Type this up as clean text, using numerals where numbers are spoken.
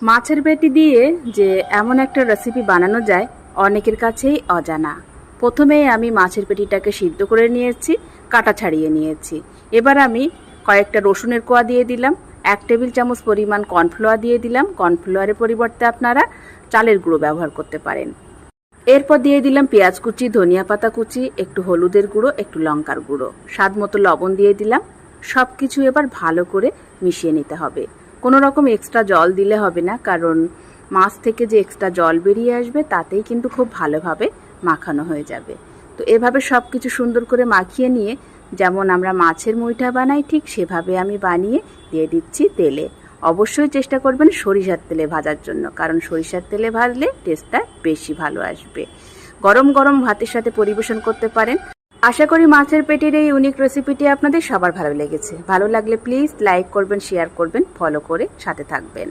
মাছের পেটি দিয়ে যে এমন একটা রেসিপি বানানো যায় অনেকের কাছেই অজানা। প্রথমেই আমি মাছের পেটিটাকে সিদ্ধ করে নিয়েছি, কাটা ছাড়িয়ে নিয়েছি। এবার আমি কয়েকটা রসুনের কোয়া দিয়ে দিলাম, 1 টেবিল চামচ পরিমাণ কর্নফ্লাওয়ার দিয়ে দিলাম। কর্নফ্লাওয়ারের পরিবর্তে আপনারা চালের গুঁড়ো ব্যবহার করতে পারেন। এরপর দিয়ে দিলাম পেঁয়াজ কুচি, ধনিয়া পাতা কুচি, একটু হলুদের গুঁড়ো, একটু লঙ্কার গুঁড়ো, স্বাদ মতো লবণ দিয়ে দিলাম। সব কিছু এবার ভালো করে মিশিয়ে নিতে হবে। কোনো রকম এক্সট্রা জল দিলে হবে না, কারণ মাছ থেকে যে এক্সট্রা জল বেরিয়ে আসবে তাতেই কিন্তু খুব ভালোভাবে মাখানো হয়ে যাবে। তো এভাবে সব কিছু সুন্দর করে মাখিয়ে নিয়ে যেমন আমরা মাছের মুইঠা বানাই ঠিক সেভাবে আমি বানিয়ে দিয়ে দিচ্ছি তেলে। অবশ্যই চেষ্টা করবেন সরিষার তেলে ভাজার জন্য, কারণ সরিষার তেলে ভাজলে টেস্টটা বেশি ভালো আসবে। গরম গরম ভাতের সাথে পরিবেশন করতে পারেন। আশা করি মাছের পেটির এই ইউনিক রেসিপিটি আপনাদের সবার ভালো লেগেছে। ভালো লাগলে প্লিজ লাইক করবেন, শেয়ার করবেন, ফলো করে সাথে থাকবেন।